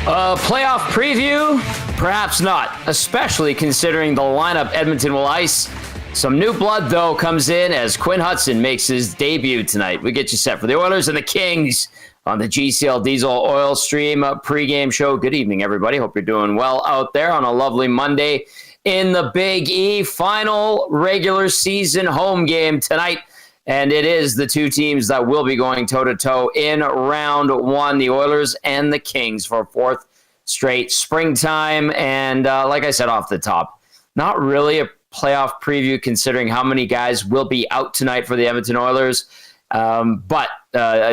Playoff preview? Perhaps not, especially considering the lineup Edmonton will ice. Some new blood, though, comes in as Quinn Hutson makes his debut tonight. We get you set for the Oilers and the Kings on the GCL Diesel Oil Stream pregame show. Good evening, everybody. Hope you're doing well out there on a lovely Monday in the Big E. Final regular season home game tonight. And it is the two teams that will be going toe-to-toe in round one, the Oilers and the Kings, for a fourth straight springtime. And like I said off the top, not really a playoff preview considering how many guys will be out tonight for the Edmonton Oilers. But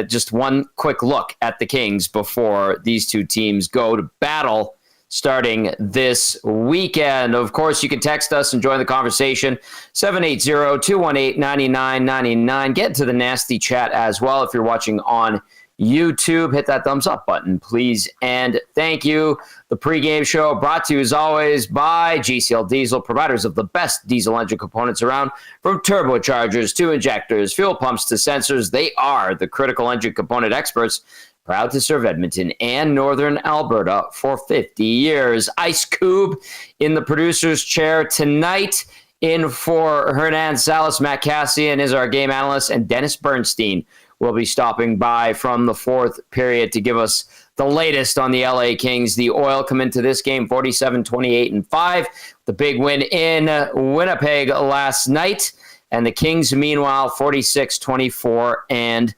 just one quick look at the Kings before these two teams go to battle starting this weekend. Of course, you can text us and join the conversation, 780-218-9999. Get to the nasty chat as well. If you're watching on YouTube, hit that thumbs up button, please, and thank you. The pregame show brought to you, as always, by GCL Diesel, providers of the best diesel engine components around, from turbochargers to injectors, fuel pumps to sensors. They are the critical engine component experts, proud to serve Edmonton and Northern Alberta for 50 years. Ice Koob in the producer's chair tonight. In for Hernan Salas, Matt Kassian is our game analyst, and Dennis Bernstein will be stopping by from the fourth period to give us the latest on the LA Kings. The Oil come into this game 47-28-5. The big win in Winnipeg last night. And the Kings, meanwhile, 46-24-9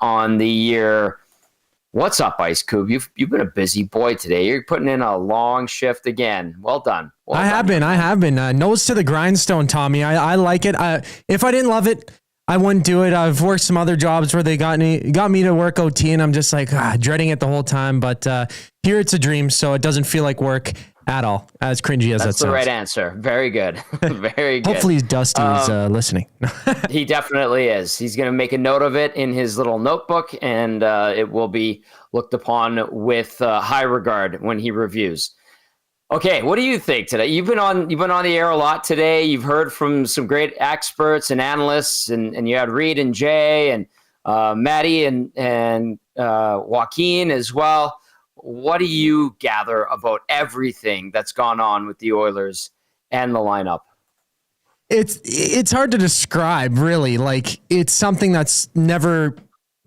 on the year. What's up, Ice Koob? You've been a busy boy today. You're putting in a long shift again. Well done. I have been. Nose to the grindstone, Tommy. I like it. If I didn't love it, I wouldn't do it. I've worked some other jobs where they got me to work OT, and I'm just like dreading it the whole time. But here it's a dream, so it doesn't feel like work at all, as cringy as that sounds. That's the right answer. Very good. Very good. Hopefully Dusty is listening. He definitely is. He's going to make a note of it in his little notebook, and it will be looked upon with high regard when he reviews. Okay, what do you think today? You've been on the air a lot today. You've heard from some great experts and analysts, and you had Reed and Jay and Matty and Joaquin as well. What do you gather about everything that's gone on with the Oilers and the lineup? It's hard to describe, really. Like, it's something that's never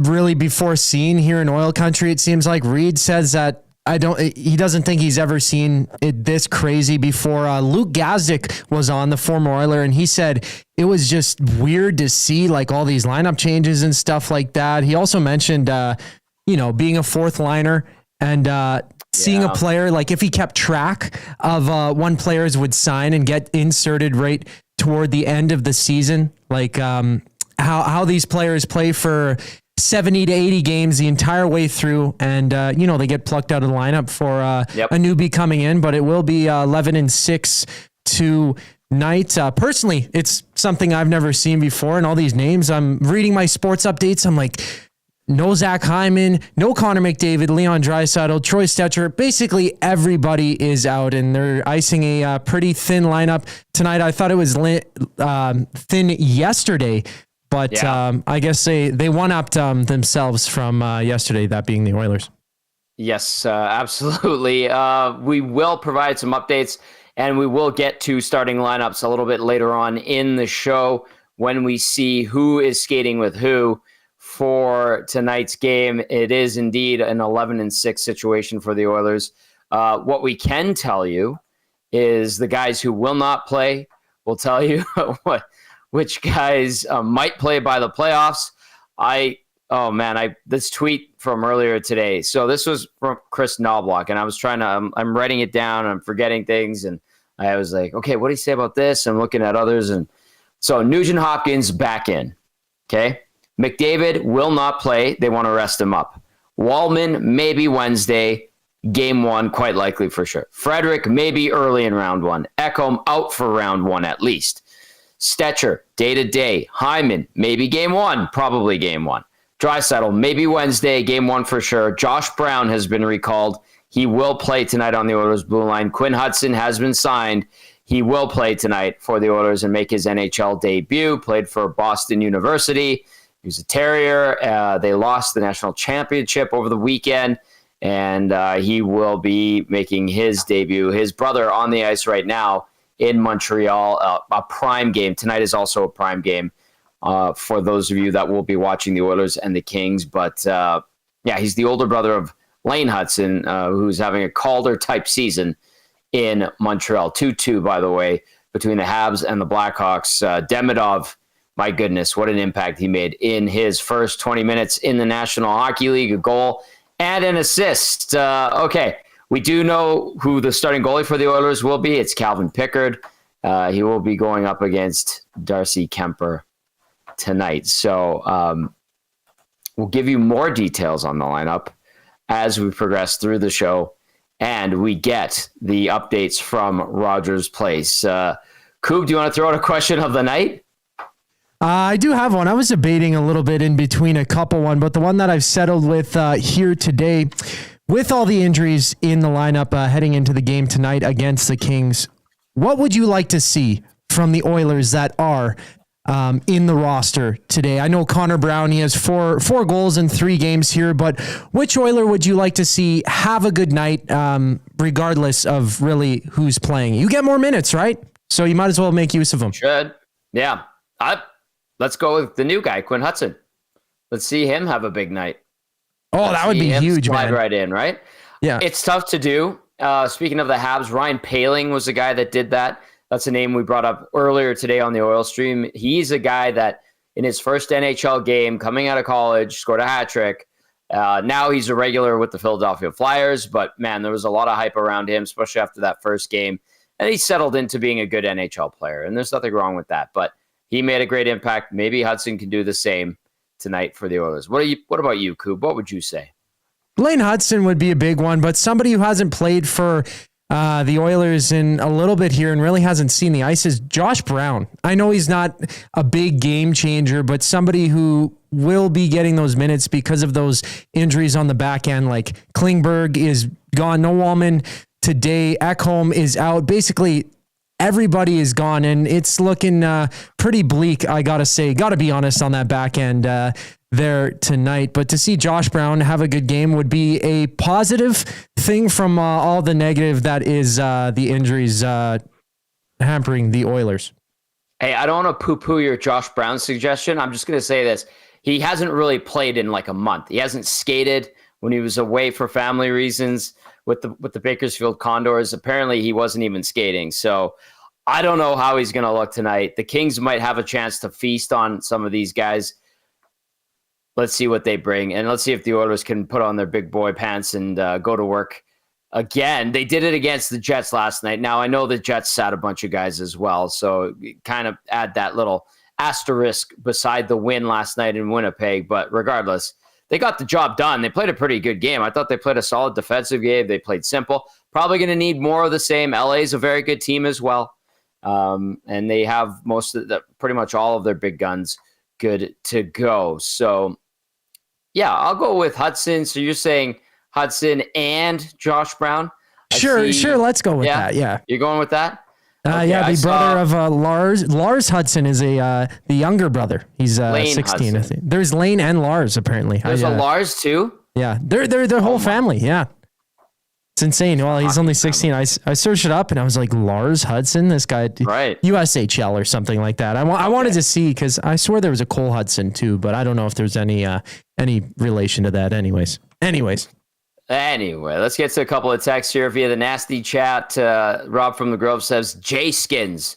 really before seen here in oil country. It seems like Reed says that he doesn't think he's ever seen it this crazy before. Luke Gazzola was on, the former Oiler, and he said it was just weird to see like all these lineup changes and stuff like that. He also mentioned, being a fourth liner and seeing a player, like if he kept track of when players would sign and get inserted right toward the end of the season, like how these players play for 70 to 80 games the entire way through, and they get plucked out of the lineup for a newbie coming in, but it will be 11-6 tonight. Personally, it's something I've never seen before, and all these names, I'm reading my sports updates, I'm like, no Zach Hyman, no Connor McDavid, Leon Draisaitl, Troy Stetcher. Basically, everybody is out, and they're icing a pretty thin lineup tonight. I thought it was thin yesterday, but I guess they one-upped themselves from yesterday, that being the Oilers. Yes, absolutely. We will provide some updates, and we will get to starting lineups a little bit later on in the show when we see who is skating with who for tonight's game. It is indeed an 11-6 situation for the Oilers. What we can tell you is the guys who will not play. We'll tell you which guys might play by the playoffs. This tweet from earlier today. So this was from Chris Knobloch, and I was I'm writing it down. I'm forgetting things, and I was like, okay, what do you say about this? I'm looking at others, and so Nugent Hopkins back in. Okay. McDavid will not play. They want to rest him up. Walman, maybe Wednesday, game one, quite likely for sure. Frederick, maybe early in round one. Ekholm out for round one at least. Stetcher, day-to-day. Hyman, maybe game one, probably game one. Draisaitl, maybe Wednesday, game one for sure. Josh Brown has been recalled. He will play tonight on the Oilers' blue line. Quinn Hutson has been signed. He will play tonight for the Oilers and make his NHL debut. Played for Boston University. He was a Terrier. They lost the national championship over the weekend, and he will be making his debut. His brother on the ice right now in Montreal, a prime game. Tonight is also a prime game for those of you that will be watching the Oilers and the Kings. But he's the older brother of Lane Hutson, who's having a Calder-type season in Montreal. 2-2, by the way, between the Habs and the Blackhawks. Demidov, my goodness, what an impact he made in his first 20 minutes in the National Hockey League. A goal and an assist. Okay, we do know who the starting goalie for the Oilers will be. It's Calvin Pickard. He will be going up against Darcy Kemper tonight. So we'll give you more details on the lineup as we progress through the show and we get the updates from Rogers Place. Koob, do you want to throw out a question of the night? I do have one. I was debating a little bit in between a couple one, but the one that I've settled with here today, with all the injuries in the lineup heading into the game tonight against the Kings, what would you like to see from the Oilers that are in the roster today? I know Connor Brown, he has four goals in 3 games here, but which Oiler would you like to see have a good night, regardless of really who's playing? You get more minutes, right? So you might as well make use of them. Should. Yeah. Let's go with the new guy, Quinn Hutson. Let's see him have a big night. Oh, that would be huge, man. Right in, right? Yeah. It's tough to do. Speaking of the Habs, Ryan Poehling was the guy that did that. That's a name we brought up earlier today on the Oil Stream. He's a guy that in his first NHL game, coming out of college, scored a hat trick. Now he's a regular with the Philadelphia Flyers, but man, there was a lot of hype around him, especially after that first game. And he settled into being a good NHL player, and there's nothing wrong with that. But he made a great impact. Maybe Hutson can do the same tonight for the Oilers. What about you, Koob? What would you say? Lane Hutson would be a big one, but somebody who hasn't played for the Oilers in a little bit here and really hasn't seen the ice is Josh Brown. I know he's not a big game changer, but somebody who will be getting those minutes because of those injuries on the back end. Like Klingberg is gone. No Walman today. Ekholm is out. Basically, everybody is gone, and it's looking pretty bleak, I got to say. Got to be honest on that back end there tonight. But to see Josh Brown have a good game would be a positive thing from all the negative that is the injuries hampering the Oilers. Hey, I don't want to poo-poo your Josh Brown suggestion. I'm just going to say this. He hasn't really played in like a month. He hasn't skated when he was away for family reasons with the Bakersfield Condors. Apparently, he wasn't even skating. So I don't know how he's going to look tonight. The Kings might have a chance to feast on some of these guys. Let's see what they bring. And let's see if the Oilers can put on their big boy pants and go to work again. They did it against the Jets last night. Now, I know the Jets sat a bunch of guys as well. So kind of add that little asterisk beside the win last night in Winnipeg. But regardless, they got the job done. They played a pretty good game. I thought they played a solid defensive game. They played simple. Probably going to need more of the same. LA is a very good team as well. And they have pretty much all of their big guns good to go. So, yeah, I'll go with Hutson. So you're saying Hutson and Josh Brown? Sure. Let's go with that. Yeah. You're going with that? Okay, the brother of Lars Hutson is the younger brother. He's 16, Hutson. I think. There's Lane and Lars, apparently. There's a Lars, too? Yeah, they're their whole family, yeah. It's insane. Well, he's only 16. I searched it up, and I was like, Lars Hutson? This guy, right? USHL or something like that. I wanted to see, because I swear there was a Cole Hutson, too, but I don't know if there's any relation to that anyways. Anyway, let's get to a couple of texts here via the nasty chat. Rob from the Grove says, Jay Skins.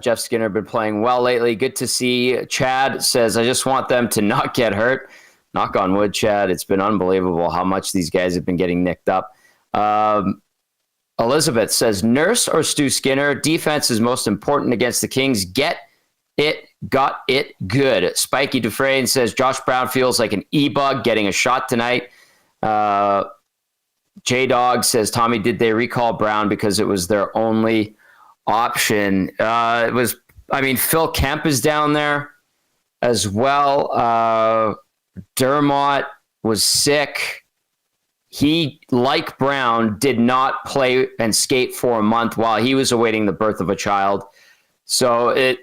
Jeff Skinner been playing well lately. Good to see. Chad says, I just want them to not get hurt. Knock on wood, Chad. It's been unbelievable how much these guys have been getting nicked up. Elizabeth says, Nurse or Stu Skinner, defense is most important against the Kings. Got it good. Spiky Dufresne says, Josh Brown feels like an e-bug getting a shot tonight. J-Dog says, Tommy, did they recall Brown because it was their only option? Phil Kemp is down there as well. Dermott was sick. He, like Brown, did not play and skate for a month while he was awaiting the birth of a child. So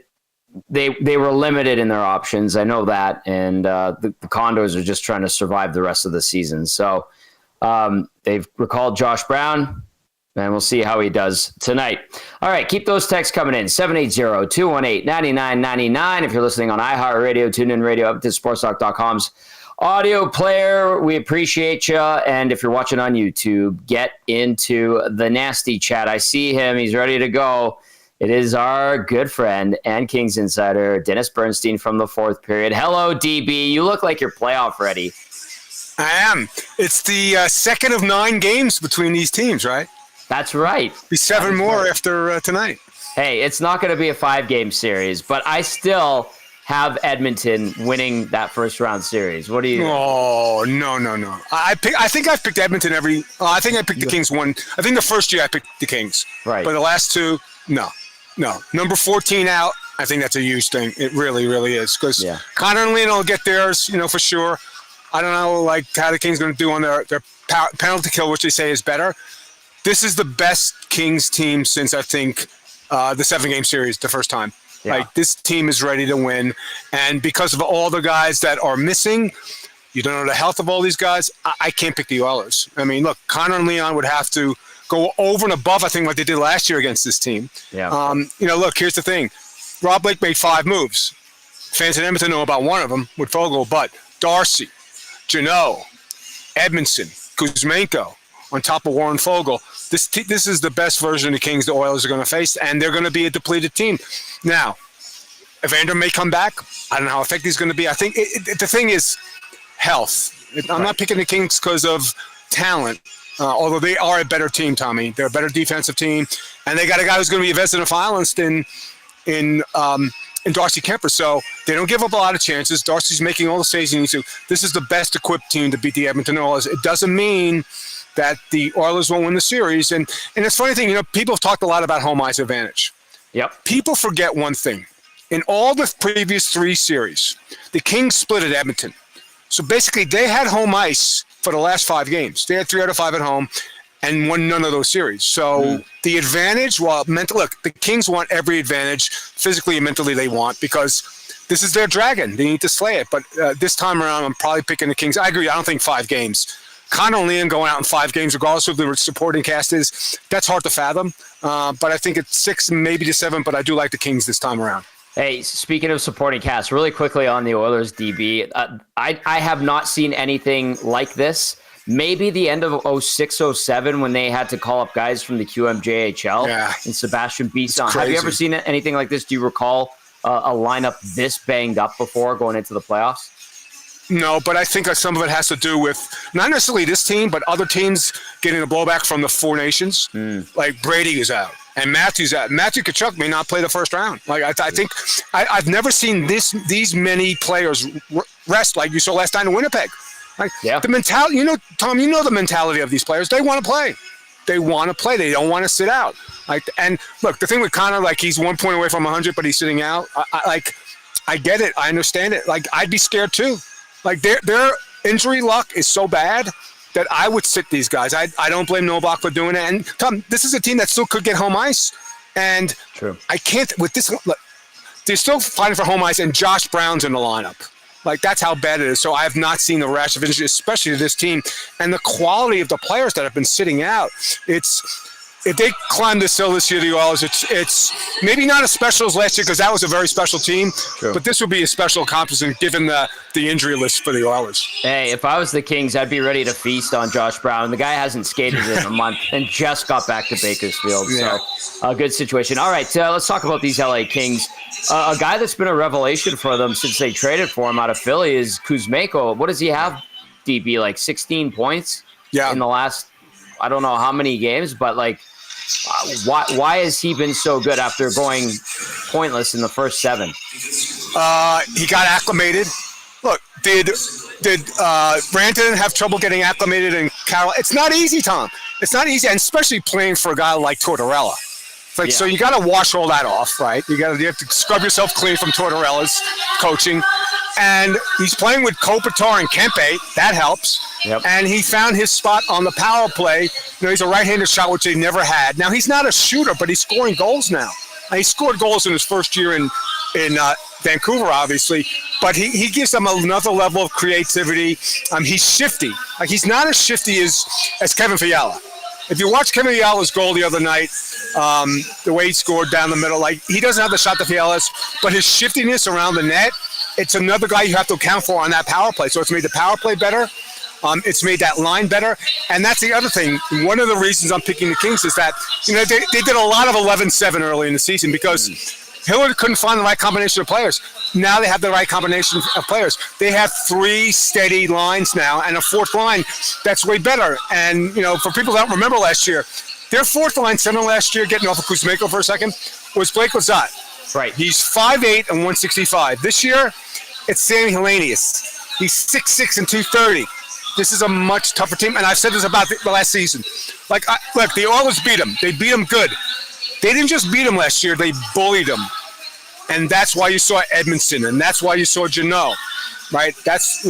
they were limited in their options. I know that. And the Condors are just trying to survive the rest of the season. So They've recalled Josh Brown, and we'll see how he does tonight. All right, keep those texts coming in. 780-218-9999. If you're listening on iHeartRadio, TuneIn Radio, EdmontonSportsTalk.com's audio player, we appreciate you. And if you're watching on YouTube, get into the nasty chat. I see him. He's ready to go. It is our good friend and Kings insider, Dennis Bernstein from the fourth period. Hello, DB. You look like you're playoff ready. I am. It's the second of 9 games between these teams, right? That's right. Be 7 more after tonight. Hey, it's not going to be a 5-game series, but I still have Edmonton winning that first round series. What do you? Oh, no. I think I've picked Edmonton I think I picked the Kings one. I think the first year I picked the Kings. Right. But the last 2, no. Number 14 out, I think that's a huge thing. It really, really is. Because Connor and Leon will get theirs, for sure. I don't know, how the Kings going to do on their penalty kill, which they say is better. This is the best Kings team since, I think, the 7-game series the first time. Yeah. This team is ready to win. And because of all the guys that are missing, you don't know the health of all these guys, I can't pick the Oilers. I mean, look, Connor and Leon would have to go over and above, I think, what they did last year against this team. Yeah. Look, here's the thing. Rob Blake made 5 moves. Fans in Edmonton know about one of them with Fogle, but Darcy, Jeannot, Edmondson, Kuzmenko, on top of Warren Fogle. This is the best version of the Kings the Oilers are going to face, and they're going to be a depleted team. Now, Evander may come back. I don't know how effective he's going to be. I think the thing is health. I'm not picking the Kings because of talent, although they are a better team, Tommy. They're a better defensive team, and they got a guy who's going to be invested in violence in Darcy Kemper. So they don't give up a lot of chances. Darcy's making all the saves he needs to. This is the best equipped team to beat the Edmonton Oilers. It doesn't mean that the Oilers won't win the series. And it's funny thing, people have talked a lot about home ice advantage. Yep. People forget one thing. In all the previous 3 series, the Kings split at Edmonton. So basically they had home ice for the last 5 games. They had 3 out of 5 at home and won none of those series. So the advantage, look, the Kings want every advantage physically and mentally they want because this is their dragon. They need to slay it. But this time around, I'm probably picking the Kings. I agree. I don't think 5 games. Connor and Leon going out in 5 games, regardless of who the supporting cast is, that's hard to fathom. But I think it's 6, maybe to 7, but I do like the Kings this time around. Hey, speaking of supporting cast, really quickly on the Oilers, DB, I have not seen anything like this. Maybe the end of 06-07 when they had to call up guys from the QMJHL and Sebastian Bisson. Have you ever seen anything like this? Do you recall a lineup this banged up before going into the playoffs? No, but I think some of it has to do with not necessarily this team, but other teams getting a blowback from the 4 nations. Like Brady is out and Matthew's out. Matthew Tkachuk may not play the first round. I think I've never seen these many players rest like you saw last time in Winnipeg. The mentality, Tom, the mentality of these players. They want to play. They want to play. They don't want to sit out. And look, the thing with Connor, he's 1 point away from 100, but he's sitting out. I get it. I understand it. I'd be scared too. Their injury luck is so bad that I would sit these guys. I don't blame Novak for doing it. And Tom, this is a team that still could get home ice. And True. I can't with this. Look, they're still fighting for home ice, and Josh Brown's in the lineup. That's how bad it is. So I have not seen the rash of injury, especially to this team, and the quality of the players that have been sitting out. If they climb this hill this year, the Oilers, it's maybe not as special as last year because that was a very special team. True. But this would be a special accomplishment given the injury list for the Oilers. Hey, if I was the Kings, I'd be ready to feast on Josh Brown. The guy hasn't skated in a month and just got back to Bakersfield. Yeah. So a good situation. All right, let's talk about these LA Kings. A guy that's been a revelation for them since they traded for him out of Philly is Kuzmenko. What does he have, DB? 16 points in the last, I don't know how many games, but why has he been so good after going pointless in the first 7? He got acclimated. Look, did Brandon have trouble getting acclimated in Carolina? It's not easy, Tom. It's not easy, and especially playing for a guy like Tortorella. So you got to wash all that off, right? You have to scrub yourself clean from Tortorella's coaching. And he's playing with Kopitar and Kempe. That helps. Yep. And he found his spot on the power play. He's a right-handed shot, which he never had. Now, he's not a shooter, but he's scoring goals now. He scored goals in his first year in in Vancouver, obviously, but he gives them another level of creativity. He's shifty. Like, he's not as shifty as Kevin Fiala. If you watch Kevin Fiala's goal the other night, the way he scored down the middle, like, he doesn't have the shot that Fiala has, but his shiftiness around the net, it's another guy you have to account for on that power play. So it's made the power play better. It's made that line better. And that's the other thing. One of the reasons I'm picking the Kings is that, they did a lot of 11-7 early in the season because Hillard couldn't find the right combination of players. Now they have the right combination of players. They have 3 steady lines now and a 4th line that's way better. And, for people that don't remember last year, their 4th line center last year, getting off of Kuzmenko for a second, was Blake Lizotte. Right. He's 5'8" and 165. This year, it's Sammy Helenius. He's 6'6" and 230. This is a much tougher team, and I've said this about the last season. Look, the Oilers beat them. They beat them good. They didn't just beat them last year. They bullied them. And that's why you saw Edmonton, and that's why you saw Jeannot, right? That's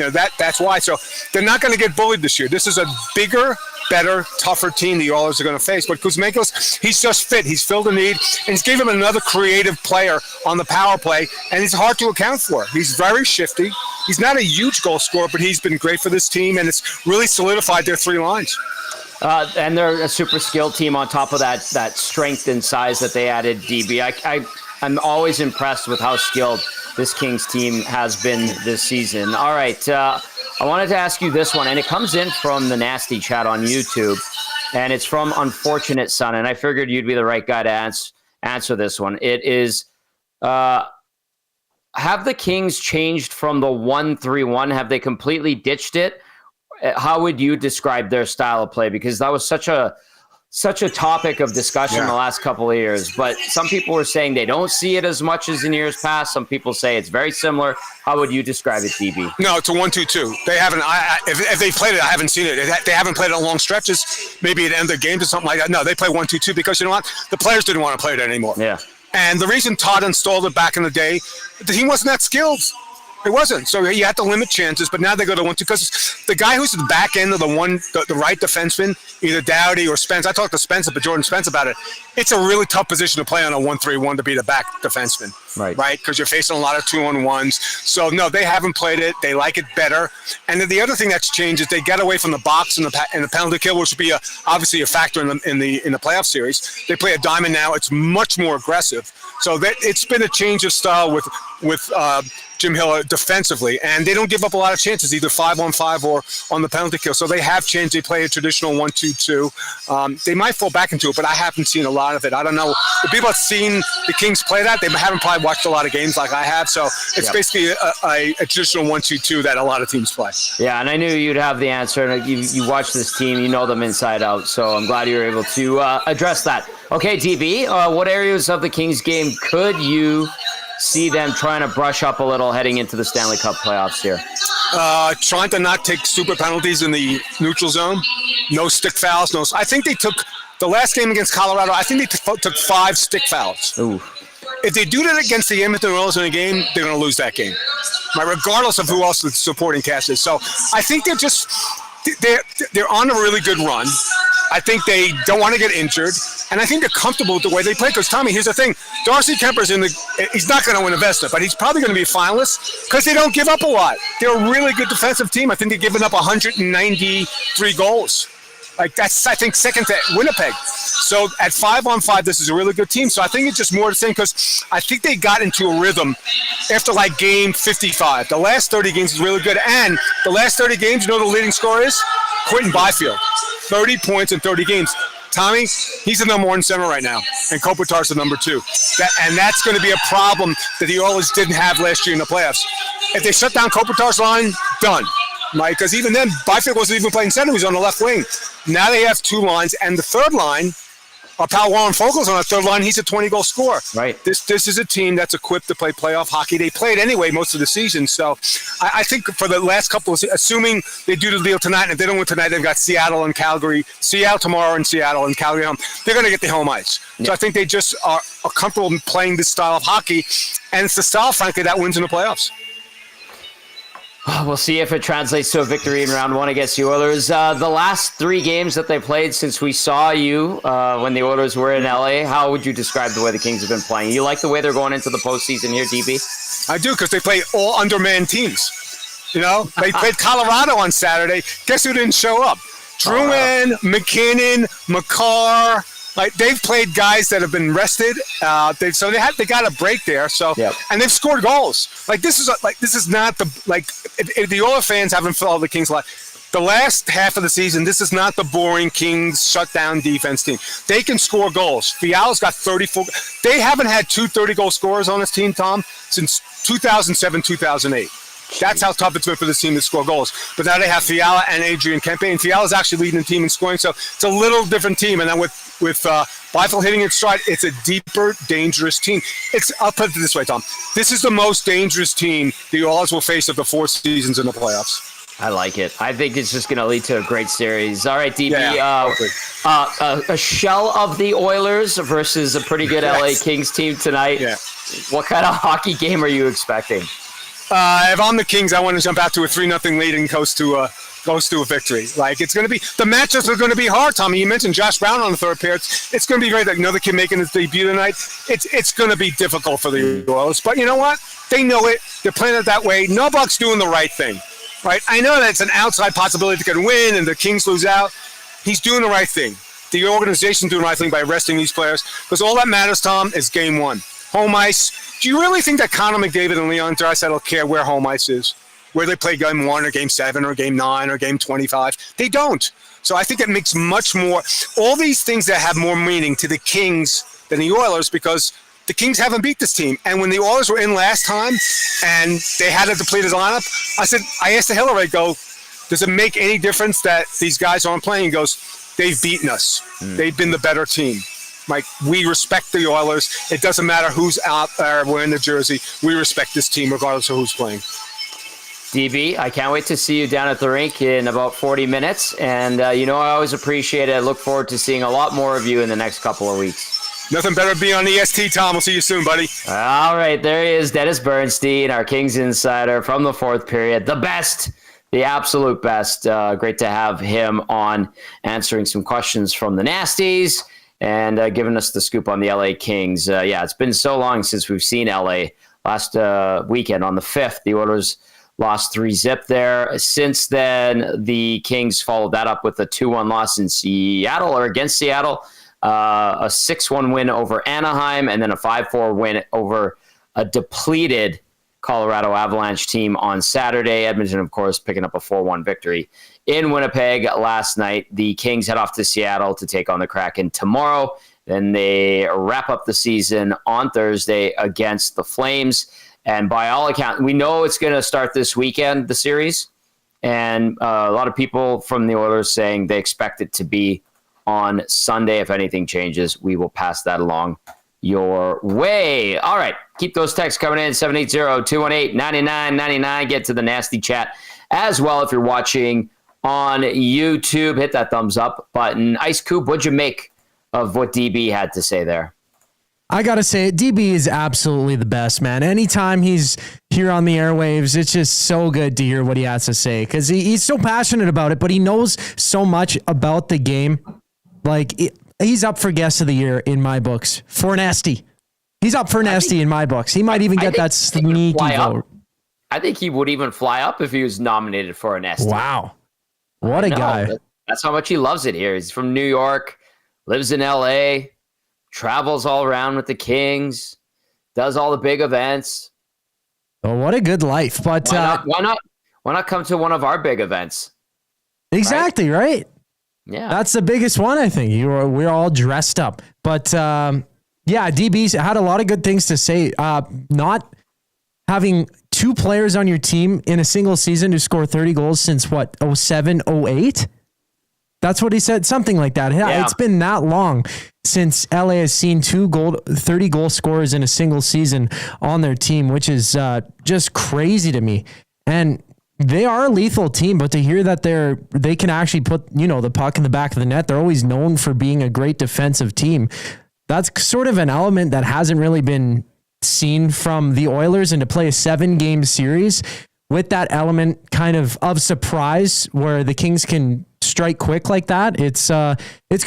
why. So they're not going to get bullied this year. This is a bigger, better, tougher team the Oilers are going to face. But Kuzmenko's, he's just fit. He's filled a need, and he's given him another creative player on the power play, and he's hard to account for. He's very shifty. He's not a huge goal scorer, but he's been great for this team, and it's really solidified their 3 lines. And they're a super skilled team on top of that strength and size that they added, DB. I'm always impressed with how skilled this Kings team has been this season. All right, I wanted to ask you this one, and it comes in from the Nasty Chat on YouTube, and it's from Unfortunate Son, and I figured you'd be the right guy to answer this one. It is, have the Kings changed from the 1-3-1? Have they completely ditched it? How would you describe their style of play? Because that was such a topic of discussion in the last couple of years. But some people were saying they don't see it as much as in years past. Some people say it's very similar. How would you describe it, DB? No, it's a 1-2-2. They haven't. If they played it, I haven't seen it. They haven't played it on long stretches. Maybe at the end of the games or something like that. No, they play 1-2-2 because you know what? The players didn't want to play it anymore. Yeah. And the reason Todd installed it back in the day, the team wasn't that skilled. It wasn't. So you had to limit chances, but now they go to 1-2 because the guy who's at the back end of the right defenseman, either Doughty or Spence. I talked to Jordan Spence about it. It's a really tough position to play on a 1-3-1 to be the back defenseman. Right? Because you're facing a lot of 2-on-1s. So no, they haven't played it. They like it better. And then the other thing that's changed is they get away from the box and the penalty kill, which would be obviously a factor in the playoff series. They play a diamond now. It's much more aggressive. So it's been a change of style with Jim Hill defensively, and they don't give up a lot of chances, either 5-on-5 or on the penalty kill. So they have changed. They play a traditional 1-2-2. They might fall back into it, but I haven't seen a lot of it. I don't know. The people have seen the Kings play that. They haven't probably watched a lot of games like I have. So it's basically a traditional 1-2-2 that a lot of teams play. Yeah, and I knew you'd have the answer. And you watch this team, you know them inside out. So I'm glad you were able to address that. Okay, DB, what areas of the Kings game could you see them trying to brush up a little heading into the Stanley Cup playoffs here? Trying to not take stupid penalties in the neutral zone. No stick fouls. No. I think they took the last game against Colorado. I think they took 5 stick fouls. Ooh. If they do that against the Edmonton Oilers in a game, they're going to lose that game, right? Regardless of who else the supporting cast is. So I think they're on a really good run. I think they don't want to get injured, and I think they're comfortable with the way they play. Because Tommy, here's the thing: Darcy Kemper's he's not going to win a Vezina, but he's probably going to be a finalist because they don't give up a lot. They're a really good defensive team. I think they've given up 193 goals. Like, that's, I think, second to Winnipeg. So at 5-on-5, this is a really good team. So I think it's just more the same because I think they got into a rhythm after like game 55. The last 30 games is really good. And the last 30 games, you know the leading scorer is? Quentin Byfield. 30 points in 30 games. Tommy, he's the number 1 center right now, and Kopitar's the number 2. And that's going to be a problem that the Oilers didn't have last year in the playoffs. If they shut down Kopitar's line, done. Right? Because even then, Byfield wasn't even playing center. He was on the left wing. Now they have 2 lines, and the third line, our pal Warren Fogel's on the third line. He's a 20-goal scorer. Right. This is a team that's equipped to play playoff hockey. They played anyway most of the season. So I think for the last couple of assuming they do the deal tonight, and if they don't win tonight, they've got Seattle and Calgary. Seattle tomorrow and Seattle and Calgary home. They're going to get the home ice. Yeah. So I think they just are comfortable playing this style of hockey, and it's the style, frankly, that wins in the playoffs. We'll see if it translates to a victory in round one against the Oilers. The last 3 games that they played since we saw you when the Oilers were in LA, how would you describe the way the Kings have been playing? You like the way they're going into the postseason here, DB? I do, because they play all undermanned teams. You know, they played Colorado on Saturday. Guess who didn't show up? Drouin, McKinnon, Makar. Like, they've played guys that have been rested. They got a break there. So, and they've scored goals. This is not if the Oilers fans haven't followed the Kings the last half of the season. This is not the boring Kings shutdown defense team. They can score goals. Fiala's got 34. They haven't had 2 30-goal scorers on this team, Tom, since 2007, 2008. That's how tough it's been for this team to score goals. But now they have Fiala and Adrian Kempe, and Fiala's actually leading the team in scoring. So it's a little different team. And then with Byfield hitting its stride, it's a deeper, dangerous team. I'll put it this way, Tom. This is the most dangerous team the Oilers will face of the 4 seasons in the playoffs. I like it. I think it's just going to lead to a great series. All right, DB. A shell of the Oilers versus a pretty good LA Kings team tonight. Yeah. What kind of hockey game are you expecting? If I'm the Kings, I want to jump out to a 3-0 lead and coast to a victory. It's going to be the matchups are going to be hard. Tommy, you mentioned Josh Brown on the third pair. It's going to be great. Another kid making his debut tonight. It's going to be difficult for the Oilers, but you know what? They know it. They're playing it that way. Novak's doing the right thing, right? I know that it's an outside possibility to get a win and the Kings lose out. He's doing the right thing. The organization's doing the right thing by resting these players, because all that matters, Tom, is game 1. Home ice. Do you really think that Connor McDavid and Leon Draisaitl care where home ice is? Where they play game 1 or game 7 or game 9 or game 25? They don't. So I think it makes much more, all these things that have more meaning to the Kings than the Oilers, because the Kings haven't beat this team. And when the Oilers were in last time and they had a depleted lineup, I asked the Hillary, does it make any difference that these guys aren't playing? He goes, they've beaten us. They've been the better team. We respect the Oilers. It doesn't matter who's out there wearing the jersey. We respect this team regardless of who's playing. DB, I can't wait to see you down at the rink in about 40 minutes. And, I always appreciate it. I look forward to seeing a lot more of you in the next couple of weeks. Nothing better than being on EST, Tom. We'll see you soon, buddy. All right, there he is, Dennis Bernstein, our Kings insider from the 4th period. The best, the absolute best. Great to have him on answering some questions from the Nasties and giving us the scoop on the LA Kings. It's been so long since we've seen LA. Last weekend on the 5th, the Oilers lost 3-0 there. Since then, the Kings followed that up with a 2-1 loss in Seattle, or against Seattle, a 6-1 win over Anaheim, and then a 5-4 win over a depleted Colorado Avalanche team on Saturday. Edmonton, of course, picking up a 4-1 victory in Winnipeg last night. The Kings head off to Seattle to take on the Kraken tomorrow. Then they wrap up the season on Thursday against the Flames. And by all accounts, we know it's going to start this weekend, the series. And a lot of people from the Oilers saying they expect it to be on Sunday. If anything changes, we will pass that along your way. All right. Keep those texts coming in. 780-218-9999. Get to the nasty chat as well. If you're watching on YouTube, hit that thumbs up button. Ice Koob, what'd you make of what DB had to say there? I got to say, DB is absolutely the best, man. Anytime he's here on the airwaves, it's just so good to hear what he has to say, because he's so passionate about it, but he knows so much about the game. He's up for guest of the year in my books. For Nasty. He's up for Nasty in my books. He might even get that sneaky vote. I think he would even fly up if he was nominated for a Nasty. Wow. What a guy. That's how much he loves it here. He's from New York, lives in LA, travels all around with the Kings, does all the big events. Oh, what a good life. But why not come to one of our big events? Exactly, right? Yeah. That's the biggest one, I think. We're all dressed up. But DB had a lot of good things to say. Not having 2 players on your team in a single season to score 30 goals since 07, 08? That's what he said, something like that. Yeah. It's been that long since LA has seen 30 goal scorers in a single season on their team, which is just crazy to me. And they are a lethal team, but to hear that they can actually put, the puck in the back of the net, they're always known for being a great defensive team. That's sort of an element that hasn't really been seen from the Oilers, and to play a 7-game series with that element kind of surprise where the Kings can strike quick like that, it's going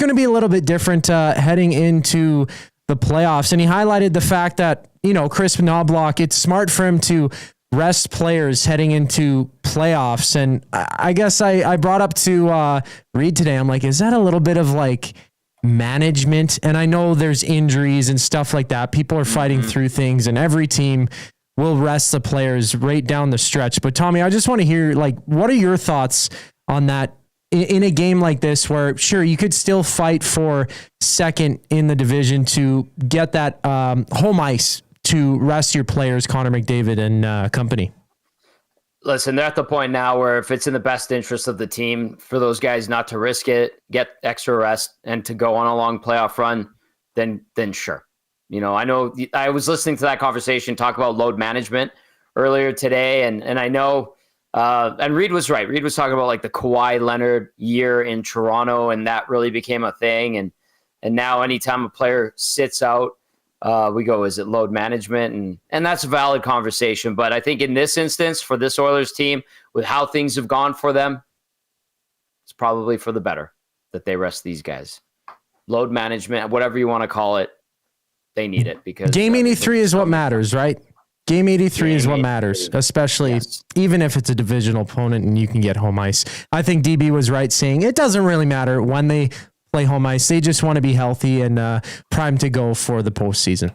to be a little bit different heading into the playoffs. And he highlighted the fact that, Chris Knobloch, it's smart for him to rest players heading into playoffs. And I guess I brought up to Reed today, I'm like, is that a little bit of like management? And I know there's injuries and stuff like that. People are fighting through things, and every team will rest the players right down the stretch. But Tommy, I just want to hear, like, what are your thoughts on that in a game like this where, sure, you could still fight for second in the division to get that home ice to rest your players, Connor McDavid and company? Listen, they're at the point now where if it's in the best interest of the team for those guys not to risk it, get extra rest, and to go on a long playoff run, then sure. I know I was listening to that conversation talk about load management earlier today, and I know, and Reed was right. Reed was talking about like the Kawhi Leonard year in Toronto, and that really became a thing. And now anytime a player sits out, we go, is it load management? And that's a valid conversation. But I think in this instance, for this Oilers team, with how things have gone for them, it's probably for the better that they rest these guys. Load management, whatever you want to call it, they need it, because game 83 is what matters, right? Game 83 is what matters, especially even if it's a divisional opponent and you can get home ice. I think DB was right saying it doesn't really matter when they play home ice. They just want to be healthy and primed to go for the postseason.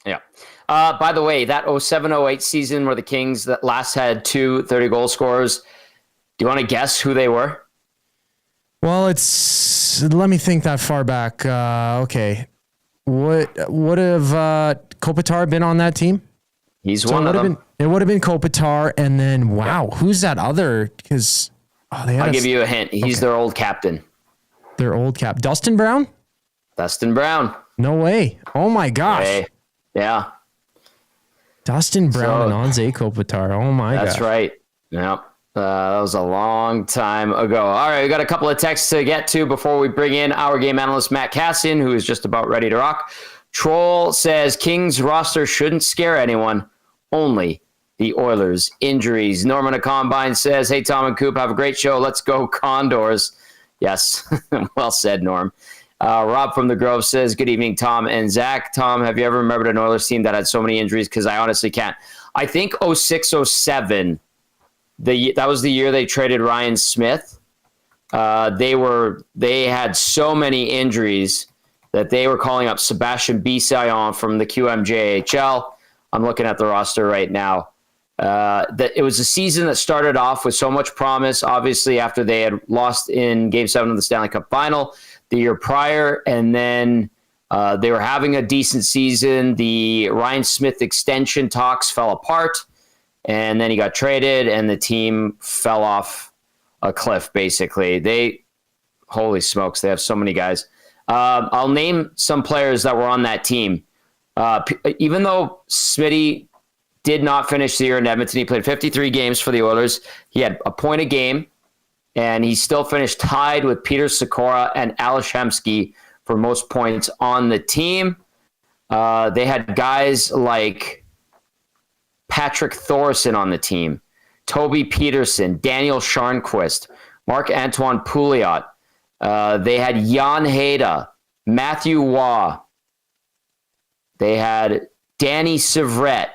Yeah. By the way, that 07-08 season where the Kings that last had 2 30-goal scorers, do you want to guess who they were? Well, let me think that far back. Okay. Would have Kopitar been on that team? He's one of them. It would have been Kopitar, and then who's that other? Because I'll give you a hint. He's their old captain. Their old cap, Dustin Brown. Dustin Brown. No way! Oh my gosh! Hey. Yeah. Dustin Brown and Anze Kopitar. Oh my gosh! That's right. Yep. That was a long time ago. All right, we got a couple of texts to get to before we bring in our game analyst, Matt Kassian, who is just about ready to rock. Troll says, Kings roster shouldn't scare anyone, only the Oilers. Injuries. Norman at Combine says, hey, Tom and Koob, have a great show. Let's go Condors. Yes, well said, Norm. Rob from the Grove says, good evening, Tom and Zach. Tom, have you ever remembered an Oilers team that had so many injuries? Because I honestly can't. I think 06-07, that was the year they traded Ryan Smith. They had so many injuries that they were calling up Sebastian Bissaillon from the QMJHL. I'm looking at the roster right now. That it was a season that started off with so much promise, obviously, after they had lost in Game 7 of the Stanley Cup Final the year prior, and then they were having a decent season. The Ryan Smith extension talks fell apart, and then he got traded, and the team fell off a cliff, basically. Holy smokes, they have so many guys. I'll name some players that were on that team. Even though Smitty did not finish the year in Edmonton, he played 53 games for the Oilers. He had a point a game, and he still finished tied with Peter Sikora and Ales Hemsky for most points on the team. They had guys like Patrick Thorson on the team, Toby Peterson, Daniel Sharnquist, Marc-Antoine Pouliot. They had Jan Hayda, Matthew Waugh. They had Danny Sivret.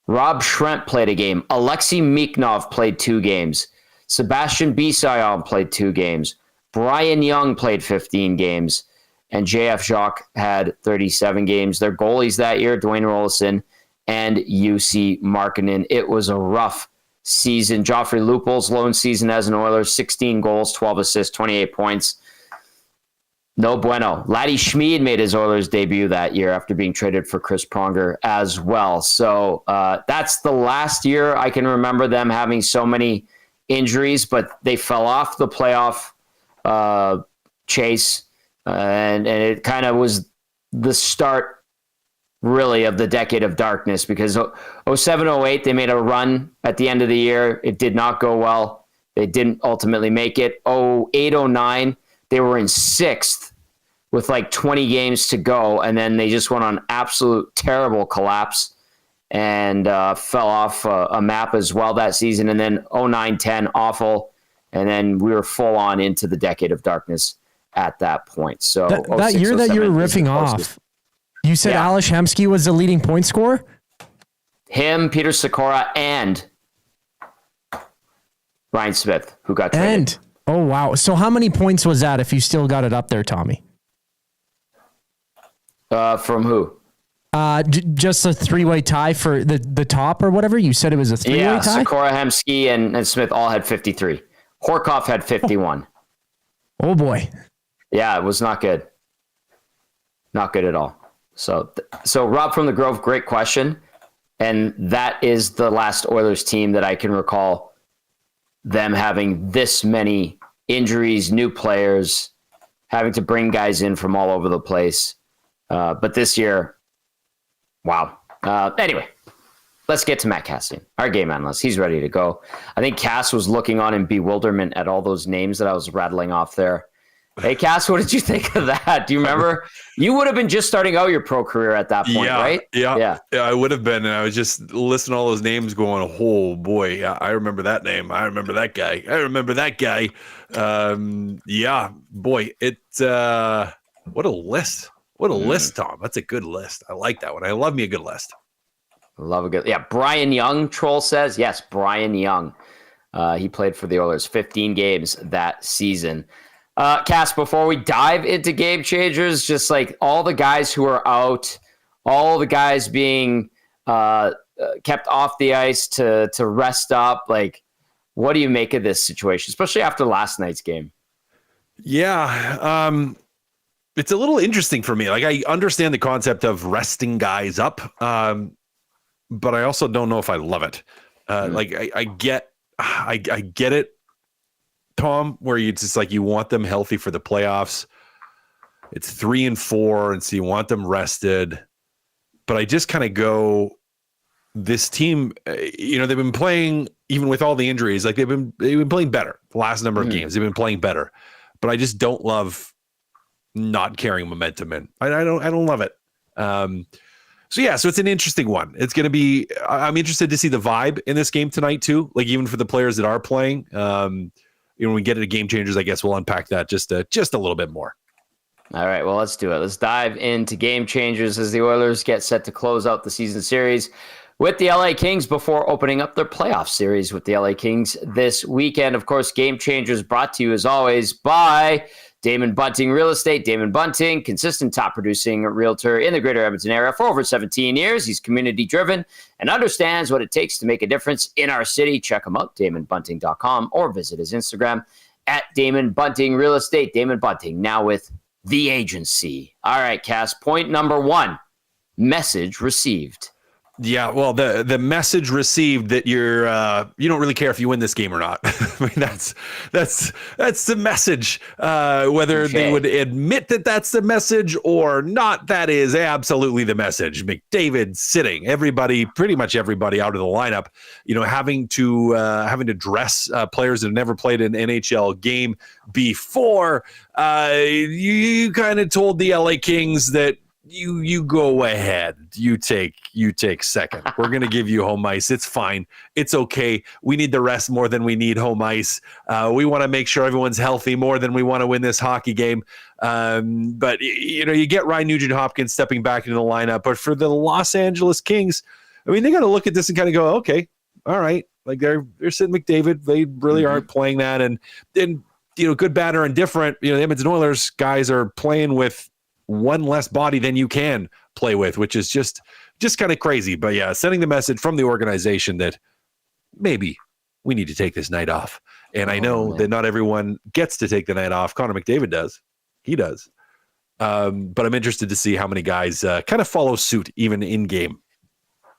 Rob Schremp played a game. Alexei Mikhnov played 2 games. Sebastian Bissaillon played 2 games. Brian Young played 15 games. And JF Jacques had 37 games. Their goalies that year, Dwayne Rollison and UC Markkinen. It was a rough season. Joffrey Lupul's lone season as an Oiler, 16 goals, 12 assists, 28 points. No bueno. Laddie Schmid made his Oilers debut that year after being traded for Chris Pronger as well. So that's the last year I can remember them having so many injuries, but they fell off the playoff chase, and it kind of was the start, really, of the decade of darkness, because 07-08, they made a run at the end of the year. It did not go well. They didn't ultimately make it. 08-09, they were in 6th with like 20 games to go, and then they just went on absolute terrible collapse. and fell off a map as well that season. And then 09-10, awful. And then we were full on into the decade of darkness at that point. So that year that you were ripping off, you said Ales Hemsky was the leading point scorer? Him, Peter Sikora, and Ryan Smith, who got traded. And, oh, wow. So how many points was that if you still got it up there, Tommy? From who? Just a three-way tie for the top or whatever? You said it was a three-way tie? Yeah, Sikora, Hemsky, and Smith all had 53. Horkoff had 51. Oh, boy. Yeah, it was not good. Not good at all. So Rob from the Grove, great question. And that is the last Oilers team that I can recall them having this many injuries, new players, having to bring guys in from all over the place. But this year, wow. Anyway, let's get to Matt Kassian, our game analyst. He's ready to go. I think Cass was looking on in bewilderment at all those names that I was rattling off there. Hey, Cass, what did you think of that? Do you remember? You would have been just starting out your pro career at that point, right? Yeah, I would have been. And I was just listening to all those names going, oh, boy, I remember that name. I remember that guy. I remember that guy. Yeah, boy, it's what a list. What a list, Tom. That's a good list. I like that one. I love me a good list. Love a good. Yeah, Brian Young, Troll says. Yes, Brian Young. He played for the Oilers 15 games that season. Cass, before we dive into game changers, just like all the guys who are out, all the guys being kept off the ice to rest up, like, what do you make of this situation, especially after last night's game? Yeah, it's a little interesting for me. Like, I understand the concept of resting guys up, but I also don't know if I love it. Like, I get it, Tom, where you just like, you want them healthy for the playoffs. It's 3-4, and so you want them rested. But I just kind of go, this team, they've been playing, even with all the injuries, like they've been playing better the last number of games. They've been playing better, but I just don't love not carrying momentum in. I don't love it. So it's an interesting one. It's going to be, I'm interested to see the vibe in this game tonight too. Like, even for the players that are playing, when we get into game changers, I guess we'll unpack that just a little bit more. All right, well, let's do it. Let's dive into game changers as the Oilers get set to close out the season series with the LA Kings before opening up their playoff series with the LA Kings this weekend. Of course, game changers brought to you as always by Damon Bunting Real Estate. Damon Bunting, consistent top producing realtor in the greater Edmonton area for over 17 years. He's community driven and understands what it takes to make a difference in our city. Check him out, DamonBunting.com, or visit his Instagram at Damon Bunting Real Estate. Damon Bunting, now with the agency. All right, Cass, point number 1, message received. Yeah, well, the message received that you don't really care if you win this game or not. I mean, that's the message. Whether they would admit that that's the message or not, that is absolutely the message. McDavid sitting, pretty much everybody out of the lineup. Having to dress players that have never played an NHL game before. You kind of told the LA Kings that. You go ahead. You take second. We're going to give you home ice. It's fine. It's okay. We need the rest more than we need home ice. We want to make sure everyone's healthy more than we want to win this hockey game. But you get Ryan Nugent-Hopkins stepping back into the lineup. But for the Los Angeles Kings, I mean, they got to look at this and kind of go, okay, all right. Like, they're sitting McDavid. They really aren't playing that. And good, bad, or indifferent, the Edmonton Oilers guys are playing with one less body than you can play with, which is just kind of crazy. But yeah, sending the message from the organization that maybe we need to take this night off. And I know that not everyone gets to take the night off. Connor McDavid does. He does. But I'm interested to see how many guys kind of follow suit even in game.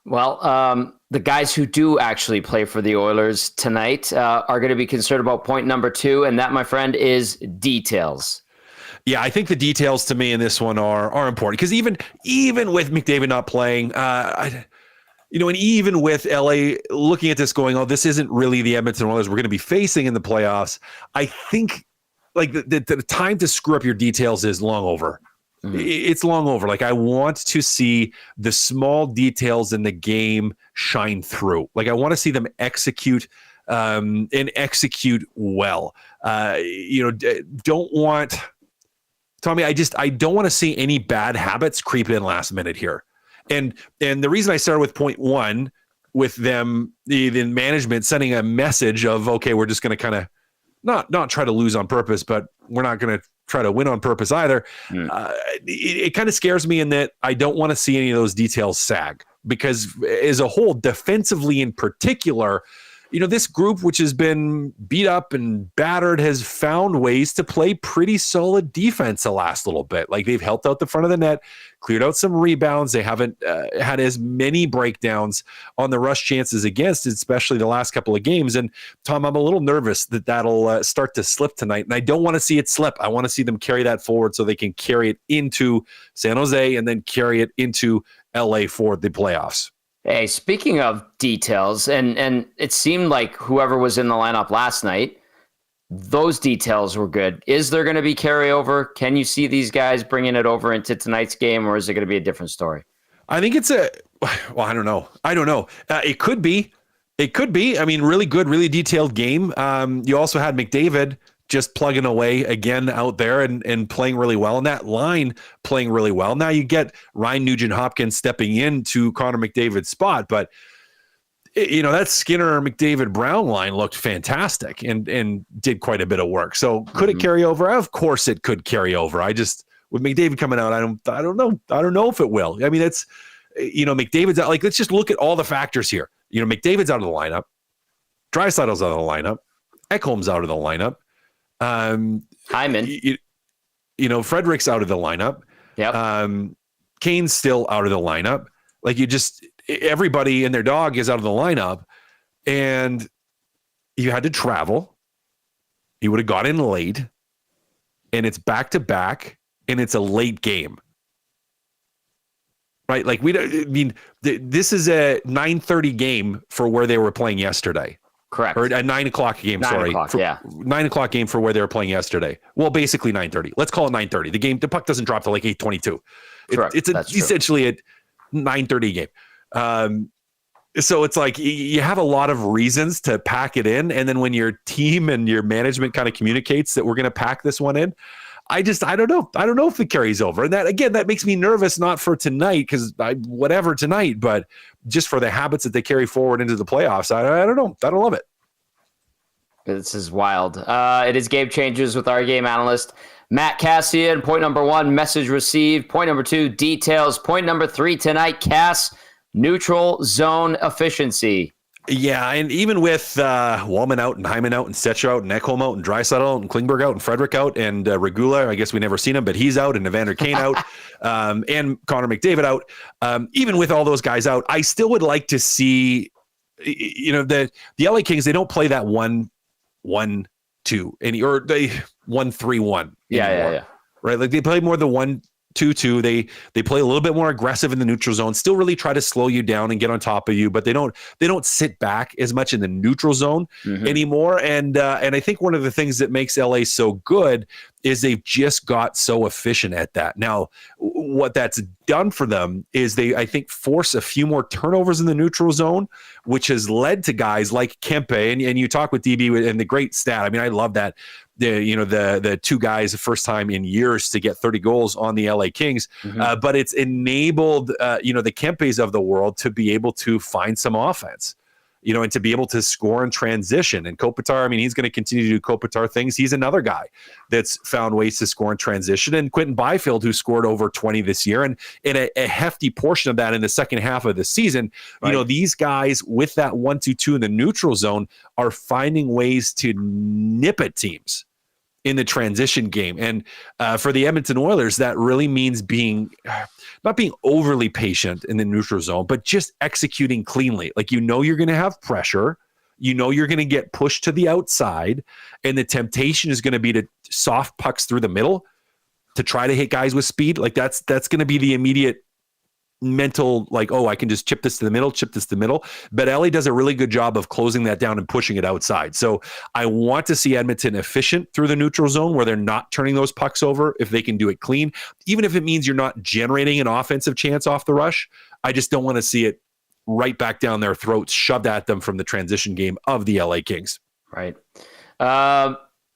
Well, the guys who do actually play for the Oilers tonight are going to be concerned about point number 2. And that, my friend, is details. Yeah, I think the details to me in this one are important, because even with McDavid not playing, and even with LA looking at this going, oh, this isn't really the Edmonton Oilers we're going to be facing in the playoffs. I think like the time to screw up your details is long over. it's long over. Like, I want to see the small details in the game shine through. Like, I want to see them execute and execute well. Don't want Tommy. I don't want to see any bad habits creep in last minute here. And the reason I started with point one with them, the management sending a message of, okay, we're just going to kind of not try to lose on purpose, but we're not going to try to win on purpose either. It kind of scares me in that I don't want to see any of those details sag, because as a whole, defensively in particular, this group, which has been beat up and battered, has found ways to play pretty solid defense the last little bit. Like, they've helped out the front of the net, cleared out some rebounds. They haven't had as many breakdowns on the rush chances against, especially the last couple of games. And Tom, I'm a little nervous that that'll start to slip tonight. And I don't want to see it slip. I want to see them carry that forward so they can carry it into San Jose and then carry it into LA for the playoffs. Hey, speaking of details, and it seemed like whoever was in the lineup last night, those details were good. Is there going to be carryover? Can you see these guys bringing it over into tonight's game, or is it going to be a different story? I think it's I don't know. It could be. I mean, really good, really detailed game. You also had McDavid just plugging away again out there and playing really well. And that line playing really well. Now you get Ryan Nugent-Hopkins stepping into Connor McDavid's spot, but that Skinner McDavid Brown line looked fantastic and did quite a bit of work. So could it carry over? Of course it could carry over. With McDavid coming out, I don't know. I don't know if it will. I mean, it's, McDavid's out. Like, let's just look at all the factors here. McDavid's out of the lineup. Draisaitl's out of the lineup. Ekholm's out of the lineup. Hyman, Frederick's out of the lineup. Yep. Kane's still out of the lineup. Like, everybody and their dog is out of the lineup, and you had to travel. You would have got in late, and it's back to back, and it's a late game, right? Like, this is a 9:30 game for where they were playing yesterday. Correct. Or a 9 o'clock game, 9 o'clock game for where they were playing yesterday. Well, basically 9:30. Let's call it 9:30. The puck doesn't drop till like 8:22. It's essentially a 9:30 game. So it's like you have a lot of reasons to pack it in. And then when your team and your management kind of communicates that we're going to pack this one in, I don't know. I don't know if it carries over. And that makes me nervous, not for tonight, because whatever tonight, but just for the habits that they carry forward into the playoffs. I don't know. I don't love it. This is wild. It is game changers with our game analyst, Matt Kassian. Point number one, message received. Point number two, details. Point number three tonight, Cass, neutral zone efficiency. Yeah, and even with Walman out and Hyman out and Stetcher out and Ekholm out and Draisaitl out and Klingberg out and Frederick out and Regula, I guess we never seen him, but he's out, and Evander Kane out, and Connor McDavid out. Even with all those guys out, I still would like to see, the LA Kings, they don't play that 1-1-2 or they 1-3-1. Yeah. Right, like they play more the 1-2-2. They play a little bit more aggressive in the neutral zone, still really try to slow you down and get on top of you, but they don't sit back as much in the neutral zone anymore. And I think one of the things that makes LA so good is they've just got so efficient at that. Now, what that's done for them is they, I think, force a few more turnovers in the neutral zone, which has led to guys like Kempe, and you talk with DB and the great stat. I mean, I love that. The two guys the first time in years to get 30 goals on the LA Kings, but it's enabled the Kempes of the world to be able to find some offense, and to be able to score in transition. And Kopitar, I mean, he's going to continue to do Kopitar things. He's another guy that's found ways to score in transition. And Quentin Byfield, who scored over 20 this year, and in a hefty portion of that in the second half of the season. Right. These guys with that 1-2-2 in the neutral zone are finding ways to nip at teams in the transition game. And for the Edmonton Oilers, that really means not being overly patient in the neutral zone, but just executing cleanly. Like, you're going to have pressure, you're going to get pushed to the outside, and the temptation is going to be to soft pucks through the middle to try to hit guys with speed. Like, that's going to be the immediate mental, like, oh, I can just chip this to the middle. But LA does a really good job of closing that down and pushing it outside. So I want to see Edmonton efficient through the neutral zone where they're not turning those pucks over if they can do it clean, even if it means you're not generating an offensive chance off the rush. I just don't want to see it right back down their throats, shoved at them from the transition game of the LA Kings. Right.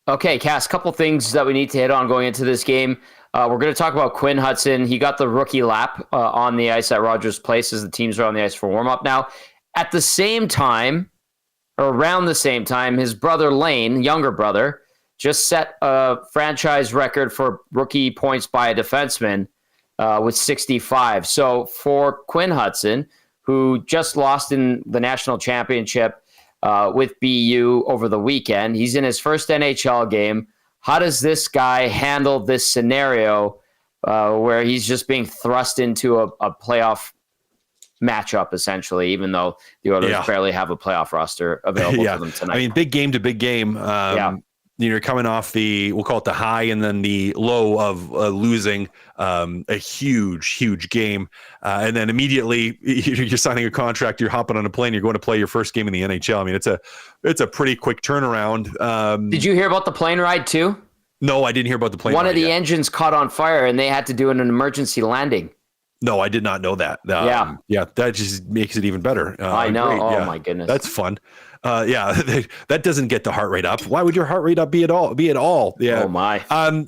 Okay, Cass, couple things that we need to hit on going into this game. We're going to talk about Quinn Hutson. He got the rookie lap on the ice at Rogers Place as the teams are on the ice for warm-up now. At the same time, or around the same time, his brother Lane, younger brother, just set a franchise record for rookie points by a defenseman with 65. So for Quinn Hutson, who just lost in the national championship with BU over the weekend, he's in his first NHL game. How does this guy handle this scenario where he's just being thrust into a playoff matchup, essentially, even though the Oilers barely have a playoff roster available to them tonight? I mean, big game to big game. You're coming off we'll call it the high and then the low of losing a huge game. And then immediately you're signing a contract, you're hopping on a plane, you're going to play your first game in the NHL. I mean, it's a pretty quick turnaround. Did you hear about the plane ride too? No, I didn't hear about the plane ride. One of the engines caught on fire and they had to do an emergency landing. No, I did not know that. That just makes it even better. I know. Great. Oh my goodness. That's fun. That doesn't get the heart rate up. Why would your heart rate up be at all? Yeah. Oh my.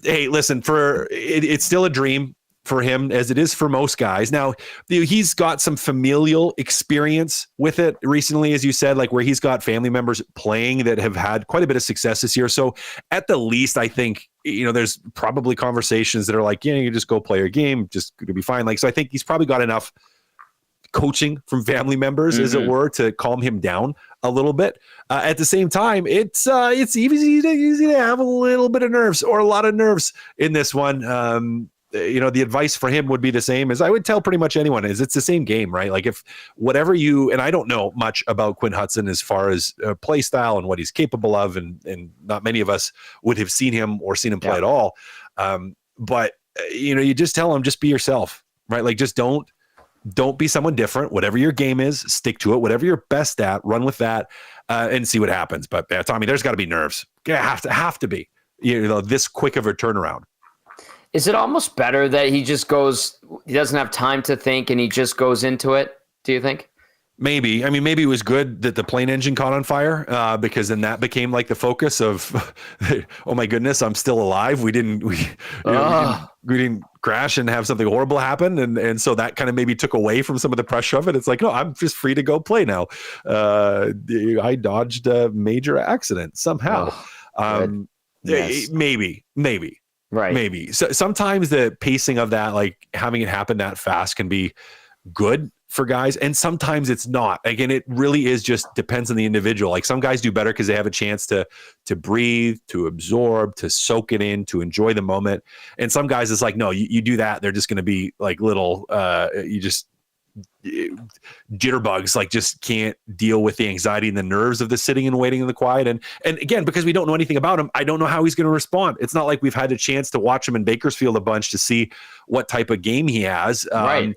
Hey, listen, it's still a dream for him as it is for most guys. Now, he's got some familial experience with it recently, as you said, like where he's got family members playing that have had quite a bit of success this year. So at the least, I think, there's probably conversations that are like, you just go play your game, just going to be fine. Like, so I think he's probably got enough coaching from family members, as it were, to calm him down a little bit. At the same time, it's easy to have a little bit of nerves or a lot of nerves in this one. The advice for him would be the same as I would tell pretty much anyone is it's the same game, right? Like if whatever and I don't know much about Quinn Hutson as far as play style and what he's capable of. And not many of us would have seen him play at all. But you just tell him, just be yourself, right? Like just don't be someone different. Whatever your game is, stick to it. Whatever you're best at, run with that and see what happens. But Tommy, there's got to be nerves. Have to be, this quick of a turnaround. Is it almost better that he doesn't have time to think and he just goes into it? Do you think? Maybe. I mean, maybe it was good that the plane engine caught on fire because then that became like the focus of, oh my goodness, I'm still alive. We didn't crash and have something horrible happen. And so that kind of maybe took away from some of the pressure of it. It's like, no, I'm just free to go play now. I dodged a major accident somehow. Yes. Maybe. Right. Maybe. So sometimes the pacing of that, like having it happen that fast can be good for guys. And sometimes it's not. Again, it really is just depends on the individual. Like some guys do better because they have a chance to breathe, to absorb, to soak it in, to enjoy the moment. And some guys it's like, no, you do that. They're just going to be like little, jitterbugs, like just can't deal with the anxiety and the nerves of the sitting and waiting in the quiet. And again, because we don't know anything about him, I don't know how he's going to respond. It's not like we've had a chance to watch him in Bakersfield a bunch to see what type of game he has. Right.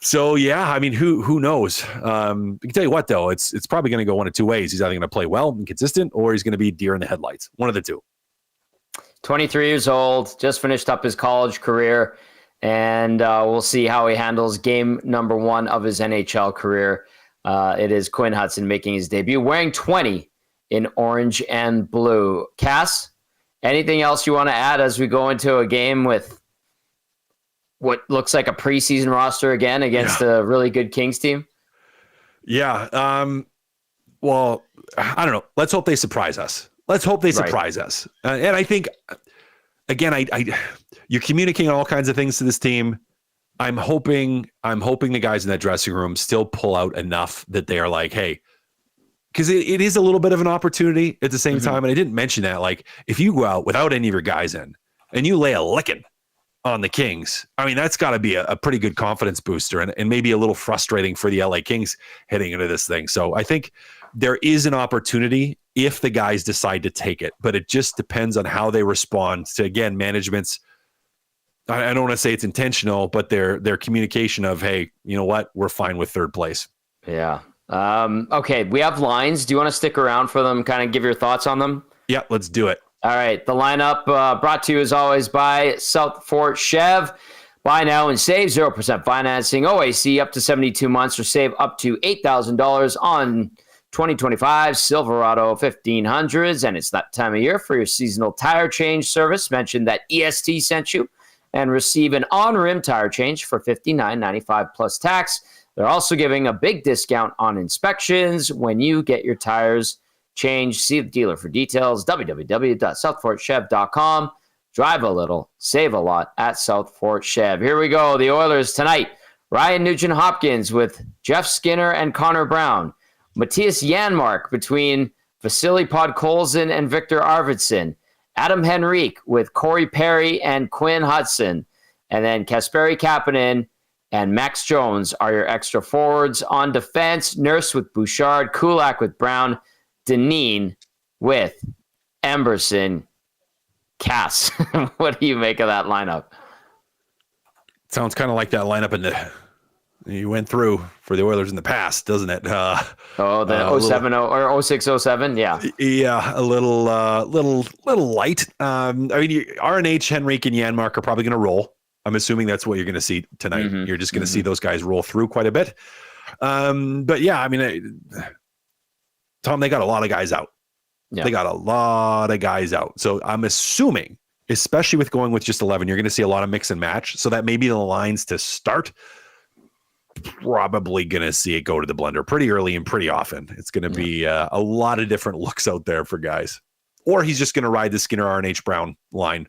So yeah, I mean, who knows? I can tell you what though, it's probably going to go one of two ways. He's either going to play well and consistent, or he's going to be deer in the headlights. One of the two. 23 years old, just finished up his college career. And we'll see how he handles game number 1 of his NHL career. It is Quinn Hutson making his debut, wearing 20 in orange and blue. Cass, anything else you want to add as we go into a game with what looks like a preseason roster again against a really good Kings team? Yeah. Well, I don't know. Let's hope they surprise us. And I think, again, you're communicating all kinds of things to this team. I'm hoping the guys in that dressing room still pull out enough that they are like, hey, because it is a little bit of an opportunity at the same time. And I didn't mention that, like, if you go out without any of your guys in and you lay a licking on the Kings, I mean, that's got to be a pretty good confidence booster and maybe a little frustrating for the LA Kings heading into this thing. So I think there is an opportunity if the guys decide to take it, but it just depends on how they respond to, again, management's I don't want to say it's intentional, but their communication of, hey, you know what? We're fine with third place. Yeah. Okay, we have lines. Do you want to stick around for them, kind of give your thoughts on them? Yeah, let's do it. All right, the lineup brought to you as always by South Fort Chev. Buy now and save 0% financing, OAC up to 72 months, or save up to $8,000 on 2025 Silverado 1500s. And it's that time of year for your seasonal tire change service. Mention that EST sent you and receive an on-rim tire change for $59.95 plus tax. They're also giving a big discount on inspections when you get your tires changed. See the dealer for details, www.southfortchev.com. Drive a little, save a lot at South Fort Chev. Here we go. The Oilers tonight. Ryan Nugent-Hopkins with Jeff Skinner and Connor Brown. Mattias Janmark between Vasily Podkolzin and Victor Arvidsson. Adam Henrique with Corey Perry and Quinn Hutson. And then Kasperi Kapanen and Max Jones are your extra forwards. On defense, Nurse with Bouchard, Kulak with Brown, Deneen with Emberson. Cass, what do you make of that lineup? Sounds kind of like that lineup you went through for the Oilers in the past, doesn't it? The 07 or 06-07, yeah. Yeah, a little light. I mean, RNH, Henrique, and Janmark are probably going to roll. I'm assuming that's what you're going to see tonight. Mm-hmm. You're just going to see those guys roll through quite a bit. But yeah, I mean, Tom, they got a lot of guys out. Yeah. They got a lot of guys out. So I'm assuming, especially with going with just 11, you're going to see a lot of mix and match. So that may be the lines to start. Probably going to see it go to the blender pretty early and pretty often. It's going to be a lot of different looks out there for guys. Or he's just going to ride the Skinner, RNH, Brown line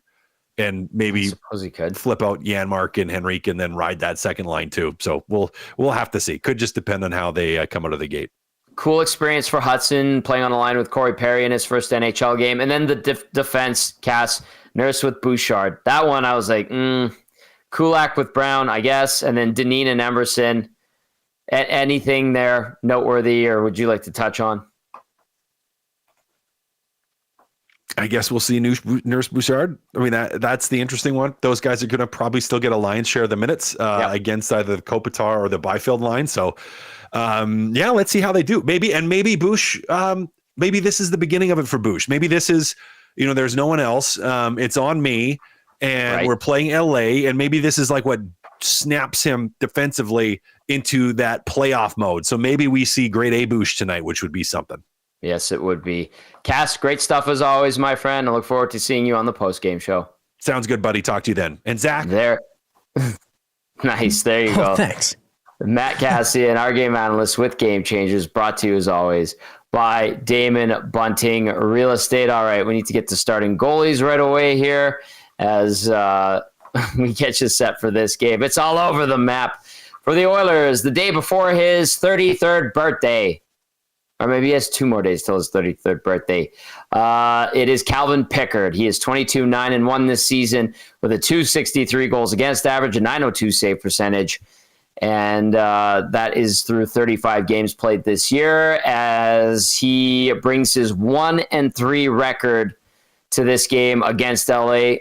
and maybe he could flip out Janmark and Henrique and then ride that second line too. So we'll have to see. Could just depend on how they come out of the gate. Cool experience for Hutson playing on the line with Corey Perry in his first NHL game. And then the defense, Cass, Nurse with Bouchard. That one, I was like, Kulak with Brown, I guess. And then Deneen and Emerson. Anything there noteworthy or would you like to touch on? I guess we'll see Nurse Bouchard. I mean, that's the interesting one. Those guys are going to probably still get a lion's share of the minutes against either the Kopitar or the Byfield line. So, let's see how they do. Maybe Bush, maybe this is the beginning of it for Bush. Maybe this is, there's no one else. It's on me and we're playing LA. And maybe this is like what snaps him defensively into that playoff mode. So maybe we see great A Bush tonight, which would be something. Yes, it would be. Cass, great stuff as always, my friend. I look forward to seeing you on the post-game show. Sounds good, buddy. Talk to you then. And Zach? There. Nice. There you go. Thanks. Matt Kassian, our game analyst with Game Changers, brought to you as always by Damon Bunting Real Estate. All right, we need to get to starting goalies right away here as we get you set for this game. It's all over the map for the Oilers the day before his 33rd birthday. Or maybe he has 2 more days till his 33rd birthday. It is Calvin Pickard. He is 22-9-1 this season with a .263 goals against average, a .902 save percentage. And that is through 35 games played this year as he brings his 1-3 record to this game against LA.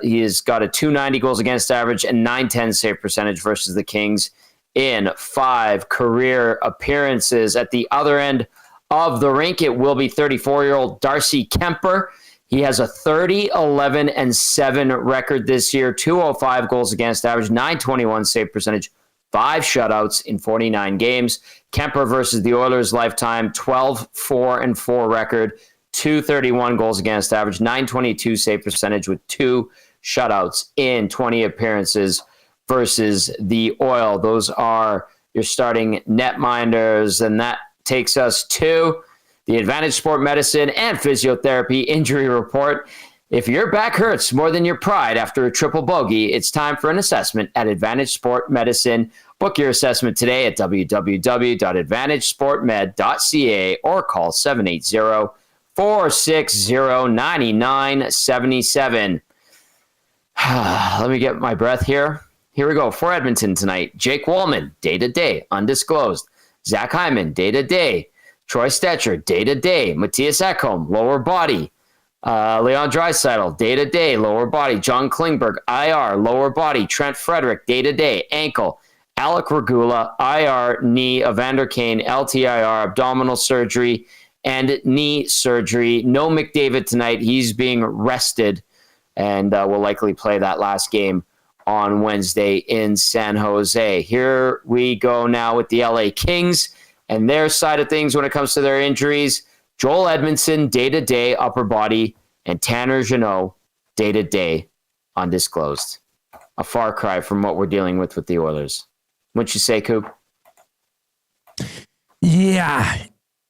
He has got a .290 goals against average and .910 save percentage versus the Kings in 5 career appearances. At the other end of the rink, it will be 34-year-old Darcy Kemper. He has a 30-11-7 record this year, .205 goals against average, .921 save percentage, 5 shutouts in 49 games. Kemper versus the Oilers lifetime, 12-4-4 record, .231 goals against average, .922 save percentage with 2 shutouts in 20 appearances versus the Oil. Those are your starting netminders, and that takes us to the Advantage Sport Medicine and Physiotherapy Injury Report. If your back hurts more than your pride after a triple bogey, it's time for an assessment at Advantage Sport Medicine. Book your assessment today at www.advantagesportmed.ca or call 780-460-9977. Let me get my breath here. Here we go. For Edmonton tonight, Jake Walman, day-to-day, undisclosed. Zach Hyman, day-to-day. Troy Stetcher, day-to-day. Mattias Ekholm, lower body. Leon Draisaitl, day-to-day, lower body. John Klingberg, IR, lower body. Trent Frederick, day-to-day, ankle. Alec Regula, IR, knee. Evander Kane, LTIR, abdominal surgery, and knee surgery. No McDavid tonight. He's being rested and will likely play that last game on Wednesday in San Jose. Here we go now with the LA Kings and their side of things when it comes to their injuries. Joel Edmondson, day-to-day, upper body, and Tanner Jeannot, day-to-day, undisclosed. A far cry from what we're dealing with the Oilers. Wouldn't you say, Koob? Yeah.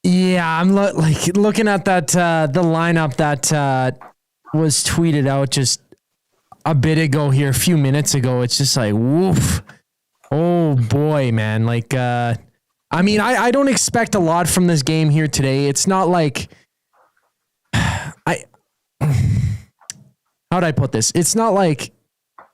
I'm looking at that the lineup that was tweeted out just a bit ago here, a few minutes ago. It's just like, woof. Oh boy, man. I don't expect a lot from this game here today. It's not like how'd I put this? It's not like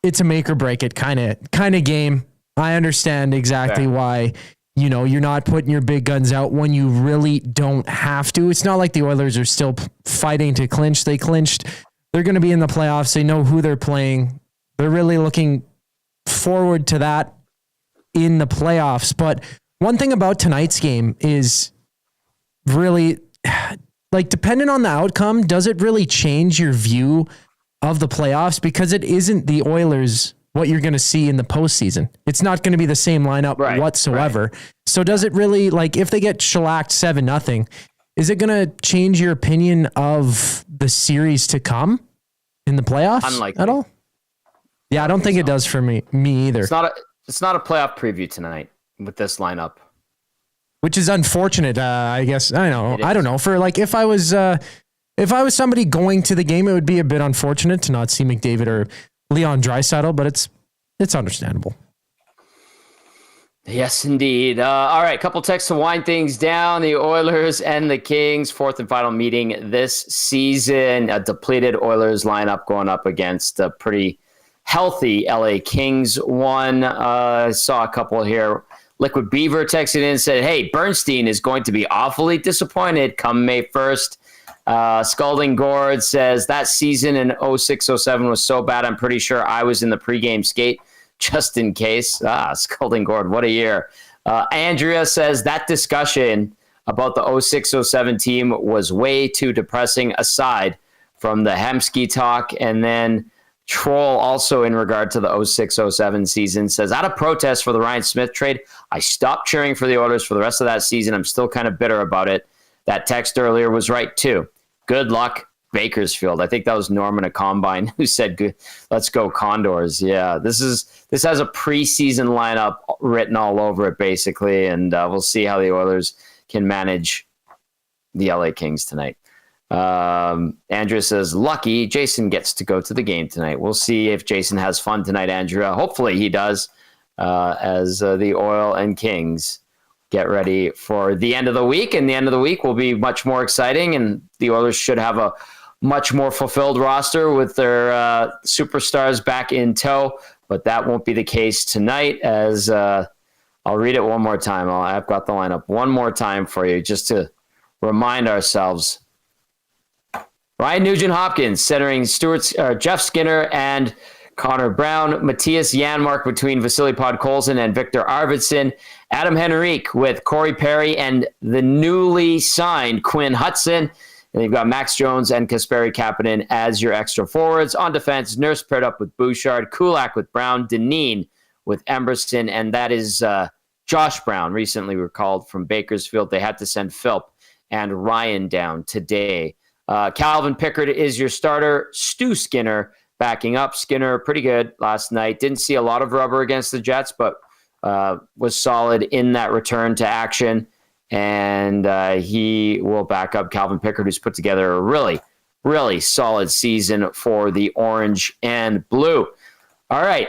it's a make or break it kind of game. I understand exactly why, you're not putting your big guns out when you really don't have to. It's not like the Oilers are still fighting to clinch. They clinched. They're going to be in the playoffs. They know who they're playing. They're really looking forward to that in the playoffs. But one thing about tonight's game is really, depending on the outcome, does it really change your view of the playoffs? Because it isn't the Oilers what you're going to see in the postseason. It's not going to be the same lineup whatsoever. Right. So does it really, if they get shellacked 7-0, is it going to change your opinion of the series to come in the playoffs Unlikely. At all? Yeah, I don't think it does for me either. It's not a playoff preview tonight with this lineup, which is unfortunate. I guess I don't know. For if I was somebody going to the game, it would be a bit unfortunate to not see McDavid or Leon Draisaitl, but it's understandable. Yes, indeed. All right, couple texts to wind things down. The Oilers and the Kings, fourth and final meeting this season. A depleted Oilers lineup going up against a pretty healthy LA Kings one. I saw a couple here. Liquid Beaver texted in and said, hey, Bernstein is going to be awfully disappointed come May 1st. Scalding Gourd says, that season in 06-07 was so bad, I'm pretty sure I was in the pregame skate. Just in case. Scalding Gourd, what a year. Andrea says that discussion about the 06-07 team was way too depressing aside from the Hemsky talk. And then Troll, also in regard to the 06-07 season, says, out of protest for the Ryan Smith trade, I stopped cheering for the Oilers for the rest of that season. I'm still kind of bitter about it. That text earlier was right, too. Good luck, Bakersfield. I think that was Norman at Combine who said, "Good, let's go Condors." Yeah, this has a preseason lineup written all over it, basically, and we'll see how the Oilers can manage the LA Kings tonight. Andrea says, lucky Jason gets to go to the game tonight. We'll see if Jason has fun tonight, Andrea. Hopefully he does, as the Oil and Kings get ready for the end of the week, and the end of the week will be much more exciting, and the Oilers should have a much more fulfilled roster with their superstars back in tow, but that won't be the case tonight, as I'll read it one more time. I've got the lineup one more time for you just to remind ourselves. Ryan Nugent-Hopkins centering Jeff Skinner and Connor Brown. Matthias Janmark between Vasily Podkolzin and Victor Arvidsson. Adam Henrique with Corey Perry and the newly signed Quinn Hutson. And you've got Max Jones and Kasperi Kapanen as your extra forwards. On defense, Nurse paired up with Bouchard, Kulak with Brown, Dineen with Emberson, and that is Josh Brown, recently recalled from Bakersfield. They had to send Philp and Ryan down today. Calvin Pickard is your starter. Stu Skinner backing up. Skinner, pretty good last night. Didn't see a lot of rubber against the Jets, but was solid in that return to action. And he will back up Calvin Pickard, who's put together a really, really solid season for the Orange and Blue. All right,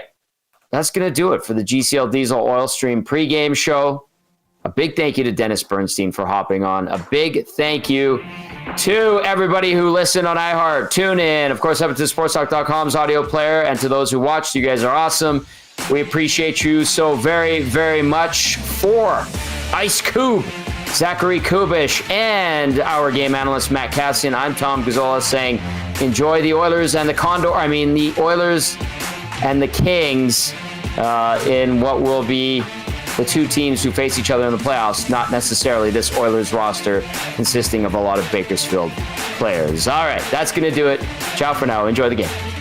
that's going to do it for the GCL Diesel Oil Stream pregame show. A big thank you to Dennis Bernstein for hopping on. A big thank you to everybody who listened on iHeart, TuneIn, of course, EdmontonSportsTalk.com's audio player, and to those who watched, you guys are awesome. We appreciate you so very, very much. For Ice Koob, Zachary Kubusch, and our game analyst, Matt Kassian, I'm Tom Gazzola saying enjoy the Oilers and the Oilers and the Kings in what will be the two teams who face each other in the playoffs, not necessarily this Oilers roster consisting of a lot of Bakersfield players. All right, that's going to do it. Ciao for now. Enjoy the game.